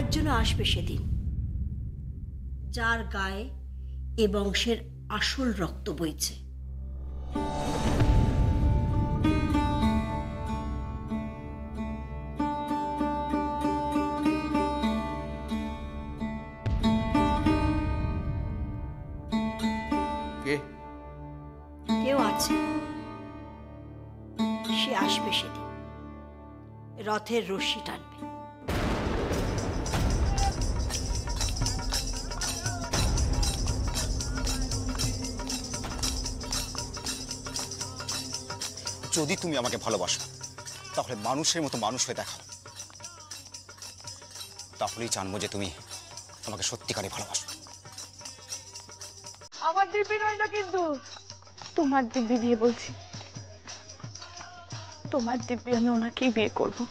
একজন আসবে সেদিন, যার গায়ে এ বংশের আসল রক্ত বইছে। কেউ আছে, সে আসবে সেদিন, রথের রশ্মি টানবে। যদি তুমি আমাকে ভালোবাসো তাহলে মানুষের মতো মানুষ হয়ে দেখাও, তাহলেই জানবো যে তুমি আমাকে সত্যিকারে ভালোবাসো। আমার দিব্যি নয় না কিন্তু, তোমার দিব্যি বিয়ে বলছি। তোমার দিব্যি, আমি ওনাকেই বিয়ে করবো।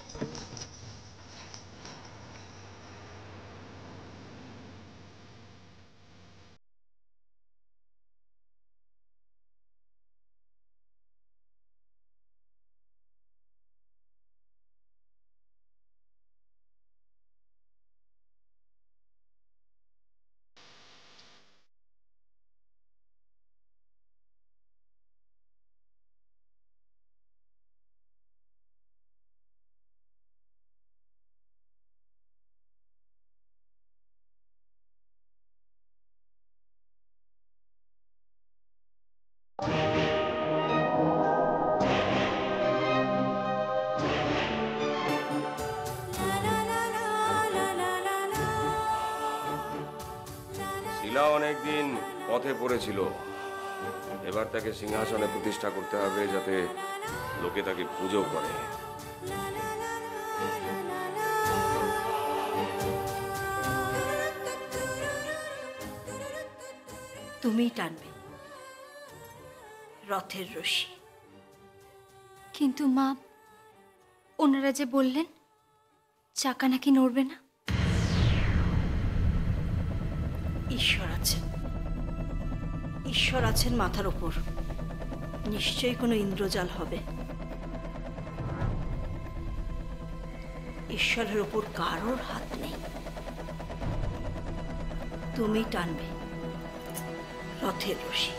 শিলা অনেকদিন পথে পড়েছিল, এবার তাকে সিংহাসনে প্রতিষ্ঠা করতে হবে যাতে লোকে তাকে পুজো করে। তুমিই টানবে রথের রশি। কিন্তু মা, ওনারা যে বললেন চাকা নাকি নড়বে না। ঈশ্বর আছেন, ঈশ্বর আছেন মাথার ওপর, নিশ্চয়ই কোনো ইন্দ্রজাল হবে। ঈশ্বরের ওপর কারোর হাত নেই। তুমি টানবে রথের রশি।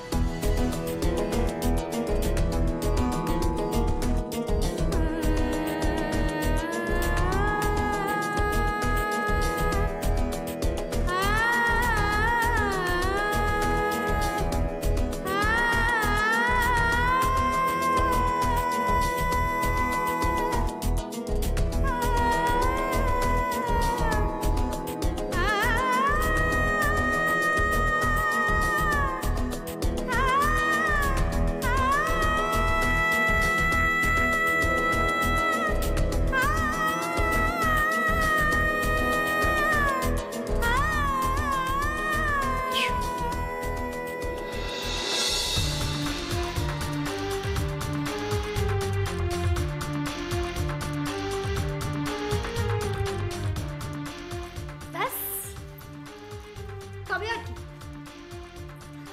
তবে আর কি,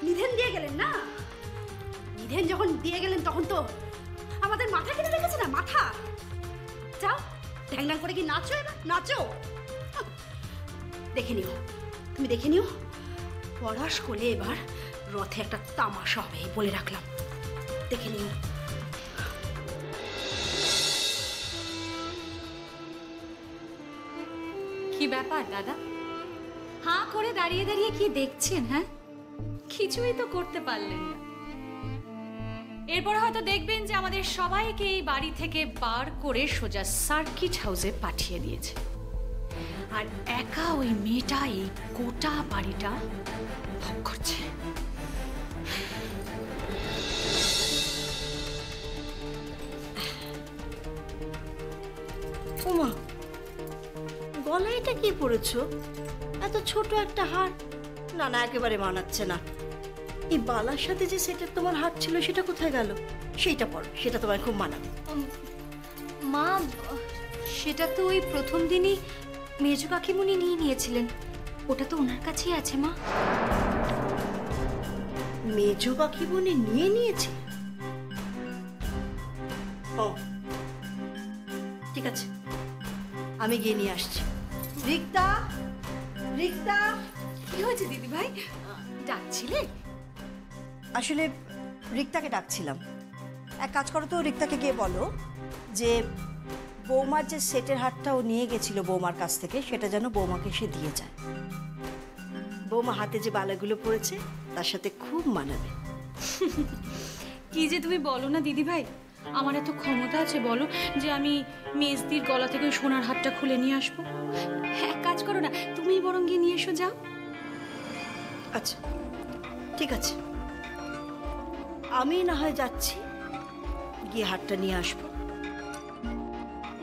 নিধেন দিয়ে গেলেন না? নিধেন যখন দিয়ে গেলেন তখন তো আমাদের মাথা কেটে রেখেছে না, মাথা। যাও ঢ্যাং ঢ্যাং করে কি নাচো, এবার নাচো। দেখে নিও, তুমি দেখে নিও, পলাশ কোলে এবার রথে একটা তামাশা হবে, বলে রাখলাম। দেখে নিও। কি ব্যাপার দাদা, হাঁ করে দাঁড়িয়ে দাঁড়িয়ে কি দেখছেন? হ্যাঁ, কিছুই তো করতে পারলেন না। এরপর হয়তো দেখবেন যে আমাদের সবাইকে এই বাড়ি থেকে বার করে সোজা সার্কিট হাউসে পাঠিয়ে দিয়েছে, আর একা ওই মেয়েটা এই গোটা বাড়িটা ভোগ করছে। ওমা, গলায় এটা কি পরেছো? এত ছোট একটা হার। না না, একেবারে মানাচ্ছে না। এই বালার সাথে যে সেটের তোমার হার ছিল সেটা কোথায় গেল? সেইটা পরো, সেটা তোমার খুব মানাবে। মা, সেটা তো ওই প্রথম দিনই মেজো কাকিমুনি নিয়ে নিয়েছিলেন, ওটা তো ওনার কাছেই আছে মা। মেজো কাকিমুনি নিয়ে নিয়েছে? ও ঠিক আছে, আমি গিয়ে নিয়ে আসছি। রিক্তা, রিক্তা, কি হয়েছে দিদি ভাই? ডাকছিলে? আসলে রিক্তাকে ডাকছিলাম। এক কাজ করো তো, রিক্তাকে গিয়ে বলো যে বৌমার যে সেটের হারটা ও নিয়ে গেছিল বৌমার কাছ থেকে, সেটা যেন বৌমাকে সে দিয়ে যায়। বৌমা হাতে যে বালাগুলো পড়েছে তার সাথে খুব মানাবে। কি যে তুমি বলো না দিদি ভাই, আমার এত ক্ষমতা আছে বলো যে আমি মেজদির গলা থেকে ওই সোনার হারটা খুলে নিয়ে আসবো? এক কাজ করো না, তুমিই বরং গিয়ে নিয়ে এসো, যাও। আচ্ছা ঠিক আছে, আমি না হয় যাচ্ছি, গিয়ে হারটা নিয়ে আসবো।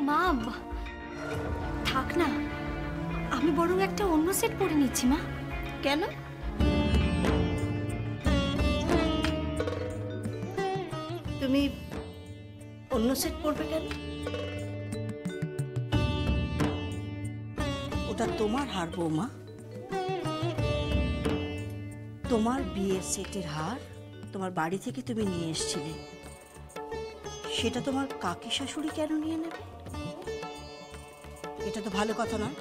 মা থাক না, আমি বরং একটা অন্য সেট পরে নিচ্ছি। মা কেন? তুমি অন্য সেট পরবে কেন? ওটা তোমার হার বৌমা, তোমার বিয়ের সেটের হার তোমার বাড়ি থেকে তুমি নিয়ে এসেছিলে, সেটা তোমার কাকি শাশুড়ি কেন নিয়ে নেবে? এটা তো ভালো কথা নয়।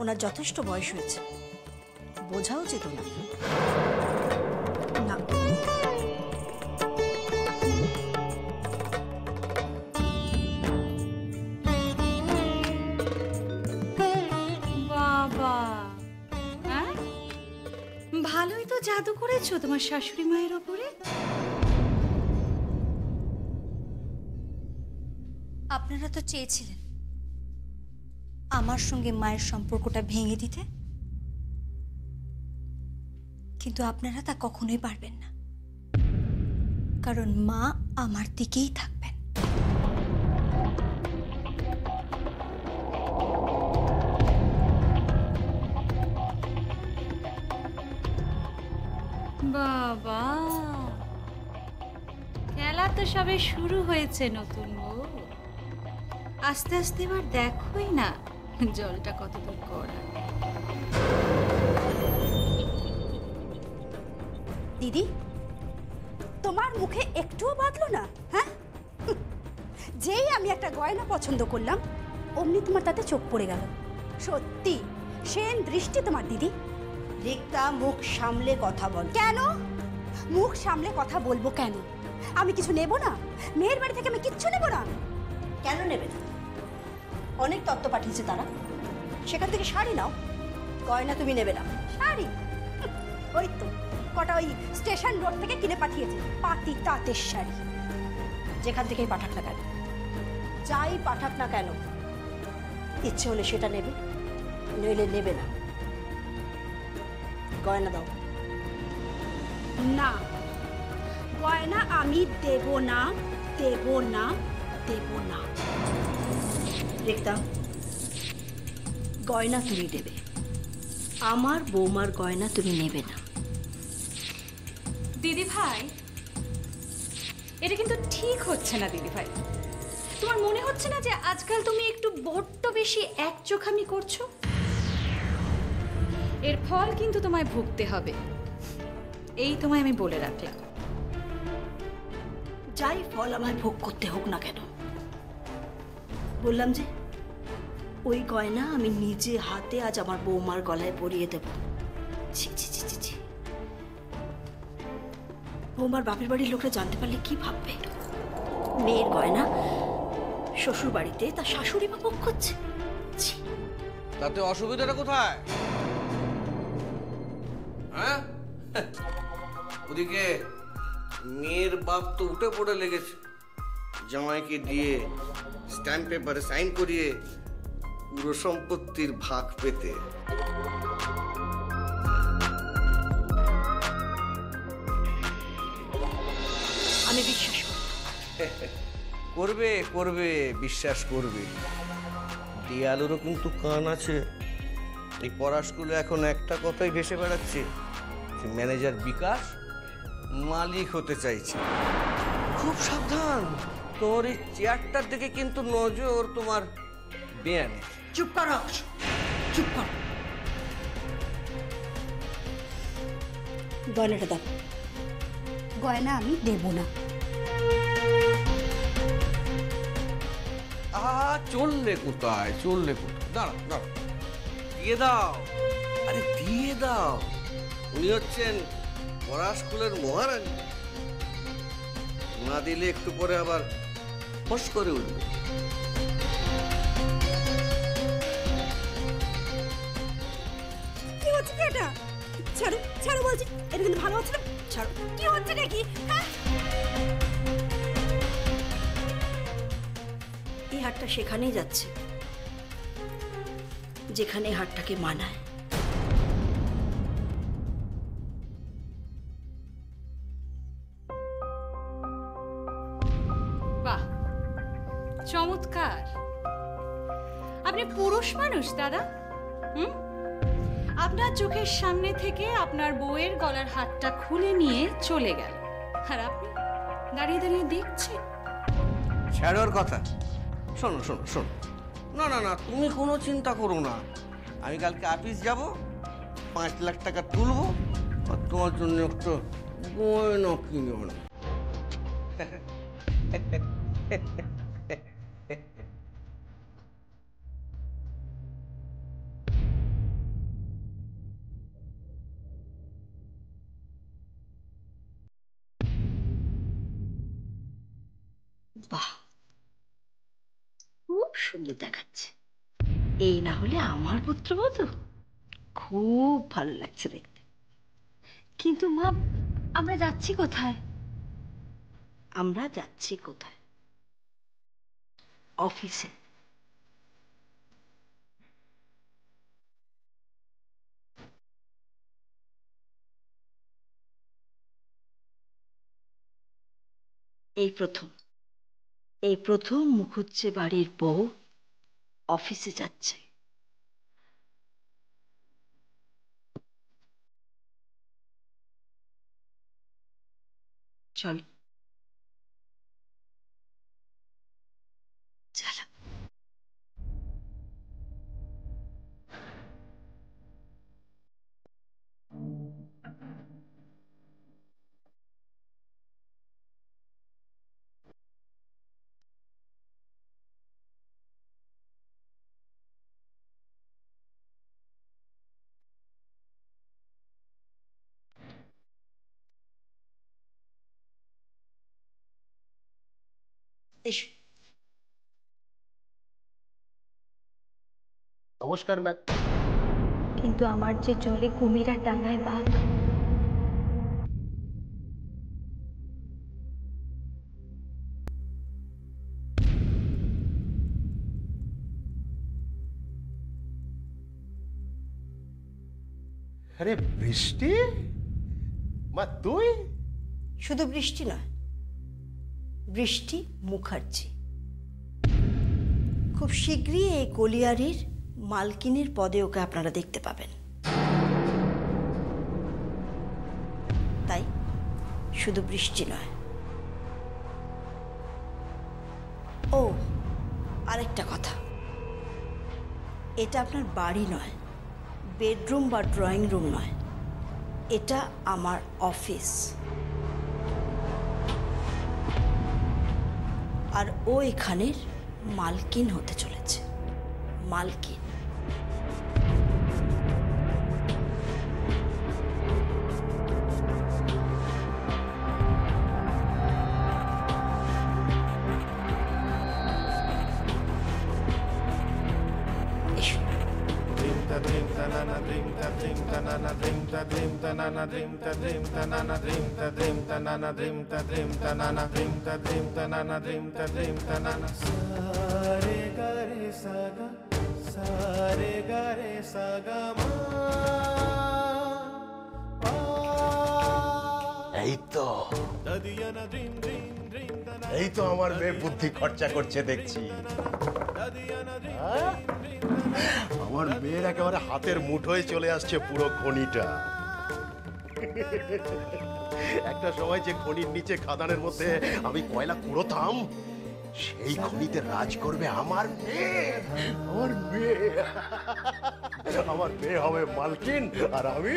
ওনার যথেষ্ট বয়স হয়েছে, বোঝা উচিত ওনার। না, বাবা, হ্যাঁ ভালোই তো জাদু করেছো তোমার শাশুড়ি মায়ের ওপরে। আপনারা তো চেয়েছিলেন আমার সঙ্গে মায়ের সম্পর্কটা ভেঙে দিতে, কিন্তু আপনারা তা কখনোই পারবেন না, কারণ মা আমার দিকেই থাকবেন। বাবা, খেলা তো সবে শুরু হয়েছে নতুন বউ। আস্তে আস্তে এবার দেখোই না জলটা কতদূর করা। দিদি, তোমার মুখে একটুও বাঁধলো না? হ্যাঁ, যেই আমি একটা গয়না পছন্দ করলাম অমনি তোমার তাতে চোখ পড়ে গেল। সত্যি সেন দৃষ্টি তোমার দিদি। রিক্তা, মুখ সামলে কথা বল। কেন মুখ সামলে কথা বলবো কেন? আমি কিছু নেব না? মেয়ের বাড়ি থেকে আমি কিচ্ছু নেব না। কেন নেবে না? অনেক তত্ত্ব পাঠিয়েছে তারা, সেখান থেকে শাড়ি নাও। গয়না তুমি নেবে না? শাড়ি ওই তো কটা ওই স্টেশন রোড থেকে কিনে পাঠিয়েছে, পাতি তাঁতের শাড়ি। যেখান থেকেই পাঠাক না কেন, যাই পাঠাক না কেন, ইচ্ছে হলে সেটা নেবে, নইলে নেবে না। গয়না দাও। না, গয়না আমি দেব না, দেব না, দেব না। রিক্তা, গয়না তুমি দেবে, আমার বৌমার গয়না তুমি নেবে না। দিদি ভাই, এটা কিন্তু ঠিক হচ্ছে না দিদি ভাই। তোমার মনে হচ্ছে না যে আজকাল তুমি একটু বড্ড বেশি একচোখামি করছো? এর ফল কিন্তু তোমায় ভুগতে হবে, এই তোমায় আমি বলে রাখলাম। যাই ফল আমায় ভোগ করতে হোক না কেন, বললাম যে ওই গয়না আমি নিজে হাতে আজ আমার বৌমার গলায় পরিয়ে দেব। ছি ছি ছি ছি ছি, বৌমার বাপের বাড়ির লোকরা জানতে পারলে কি ভাববে? মেয়ের গয়না শ্বশুর বাড়িতে তার শাশুড়ি মা ভোগ করছে। ছি। তাতে অসুবিধাটা কোথায়? হ্যাঁ, ওদিকে মেয়ের বাপ তো উঠে পড়ে লেগেছে জামাইকে দিয়ে স্ট্যাম্প পেপারে সাইন করিয়ে পুরো সম্পত্তির ভাগ পেতে। আমি বিশ্বাস করি। করবে করবে, বিশ্বাস করবে। দেয়ালেরও কিন্তু কান আছে। এই পড়া স্কুলে এখন একটা কথাই ভেসে বেড়াচ্ছে, যে ম্যানেজার বিকাশ মালিক হতে চাইছে। খুব সাবধান, তোমার এই চেয়ারটার দিকে কিন্তু নজর তোমার বেয়ানে। চুপ কর, চুপ কর। গয়নাটা দাও। গয়না আমি দেব না। চললে কোথায়, চললে কোথায়? দাঁড়া দাঁড়া, দিয়ে দাও, আরে দিয়ে দাও। উনি হচ্ছেন পড়া স্কুলের মহারানী, না দিলে একটু পরে আবার ফস করে উঠবে। কি হচ্ছে কি এটা? ছাড়ো ছাড়ো বলছি, এটা কিন্তু ভালো হচ্ছে না। ছাড়ো, কি হচ্ছে নাকি? হ্যাঁ, এই হাটটা সেখানেই যাচ্ছে যেখানে এই হাটটাকে মানায়। বাহ, চমৎকার। আপনি পুরুষ মানুষ দাদা। হুম, আপনার চোখের সামনে থেকে আপনার বউয়ের গলার হাতটা খুলে নিয়ে চলে গেল, আর আপনি দাঁড়িয়ে দাঁড়িয়ে দেখছেন। ছাড়োর কথা। শোনো শোনো শোনো, না না না, তুমি কোনো চিন্তা করো না। আমি কালকে অফিস যাব, 5 লাখ টাকা তুলবো, আর তোমার জন্য একটু গয়না কিনে আনবো। বাহ, খুব সুন্দর দেখাচ্ছে। এই না হলে আমার পুত্রবধূ। খুব ভালো লাগছে দেখতে। কিন্তু মা, আমরা যাচ্ছি কোথায়? আমরা যাচ্ছি কোথায়? অফিসে। এই প্রথম মুখুজ্জে বাড়ির বউ অফিসে যাচ্ছে। চল চলো। এসো। নমস্কার ম্যাম। কিন্তু আমার যে জলে কুমির আর ডাঙায় বাঘ। আরে বৃষ্টি, মা তুই? শুধু বৃষ্টি নয়, বৃষ্টি মুখার্জি। খুব শীঘ্রই এই কলিয়ারির মালকিনীর পদে ওকে আপনারা দেখতে পাবেন। তাই শুধু বৃষ্টি নয়। ও, আরেকটা কথা, এটা আপনার বাড়ি নয়, বেডরুম বা ড্রয়িং রুম নয়, এটা আমার অফিস। আর ও এখানের মালকিন হতে চলেছে। মালকিন। এসো। এই তো আমার মেয়ে বুদ্ধি খরচা করছে দেখছি। আমার মেয়ের একেবারে হাতের মুঠোয় চলে আসছে পুরো খনিটা। একটা সময় যে খনির নিচে খাদানের মধ্যে আমি কয়লা কুড়োতাম, সেই খনিতে রাজ করবে আমার মেয়ে। আমার মেয়ে, আমার মেয়ে হবে মালকিন, আর আমি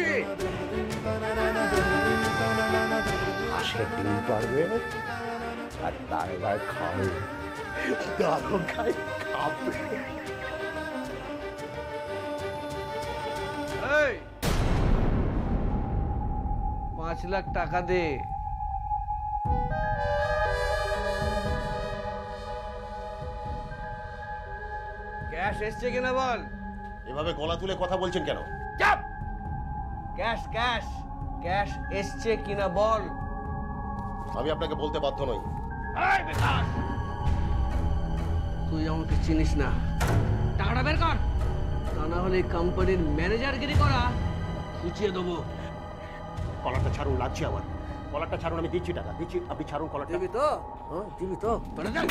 হাঁসের ডিম পারবে, আর তার গায়ে খাবে, তার গায়ে খাবে। 5 লাখ টাকা দে। ক্যাশ এসছে কিনা বল। এভাবে গলা তুলে কথা বলছেন কেন? চাপ। ক্যাশ ক্যাশ ক্যাশ এসছে কিনা বল। আমি আপনাকে বলতে বাধ্য নই। তুই আমাকে চিনিস না, টাকাটা বের কর, তা না হলে কোম্পানির ম্যানেজারগিরি করা খুঁচিয়ে দেবো। কলারটা ছাড়ুন, লাগছে আমার। কলারটা ছাড়ুন, আমি দিচ্ছি টাকা, দিচ্ছি, আপনি ছাড়ুন কলারটা। দিবি তো? দিবি তো? তোরা যা।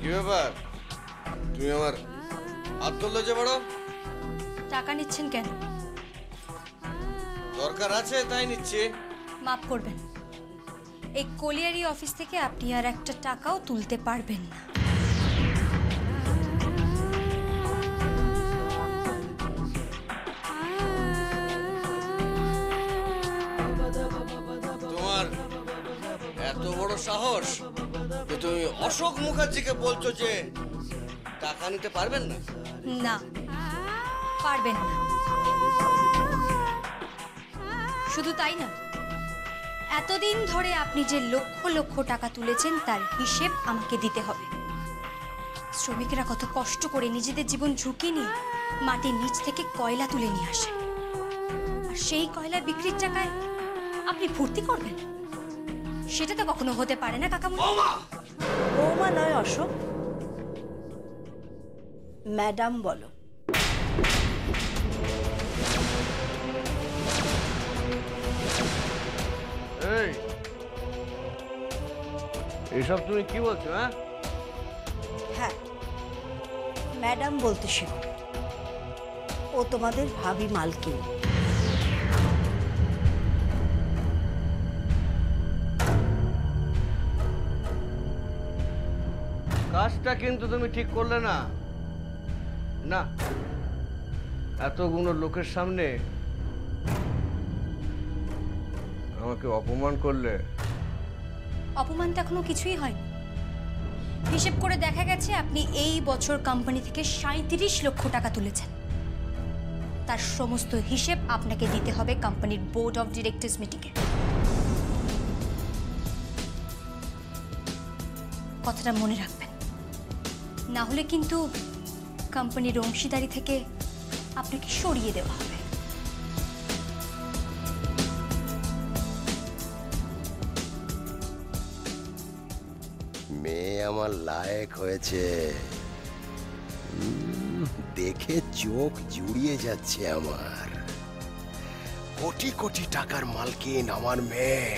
কি ব্যাপার, তুমি আমার হাত ধরলে যে বড়? টাকা নিচ্ছেন কেন? দরকার আছে তাই নিচ্ছি। মাফ করবেন, এই কলিয়ারি অফিস থেকে আপনি আর একটা টাকাও তুলতে পারবেন না। তোমার এত বড় সাহস যে তুমি অশোক মুখার্জিকে বলছো যে টাকা নিতে পারবেন না? না, পারবেন না। শুধু তাই না, এতদিন ধরে আপনি যে লক্ষ লক্ষ টাকা তুলেছেন তার হিসেব আমাকে দিতে হবে। শ্রমিকরা কত কষ্ট করে নিজেদের জীবন ঝুঁকি নিয়ে মাটির নিচ থেকে কয়লা তুলে নিয়ে আসে, আর সেই কয়লা বিক্রির টাকায় আপনি ফুর্তি করবেন? সেটা তো কখনো হতে পারে না কাকামুনি। বৌমা নয় অশোক, ম্যাডাম বলো। এইসব তুমি কি বলছো? হ্যাঁ, ম্যাডাম বলতে শিখো। ও তোমাদের ভাবি মালকিন। কাজটা কিন্তু তুমি ঠিক করলে না। না, এতগুলো লোকের সামনে আমাকে অপমান করলে। অপমান তো এখনো কিছুই হয়নি। হিসেব করে দেখা গেছে আপনি এই বছর কোম্পানি থেকে 37 লক্ষ টাকা তুলেছেন। তার সমস্ত হিসেব আপনাকে দিতে হবে কোম্পানির বোর্ড অফ ডিরেক্টরস মিটিংয়ে। কথাটা মনে রাখবেন, না হলে কিন্তু কোম্পানির অংশীদারি থেকে আপনাকে সরিয়ে দেওয়া হবে। মেয়ে আমার লায়ক হয়েছে, দেখে চোখ জুড়িয়ে যাচ্ছে আমার। কোটি কোটি টাকার মালকিন আমার মেয়ে।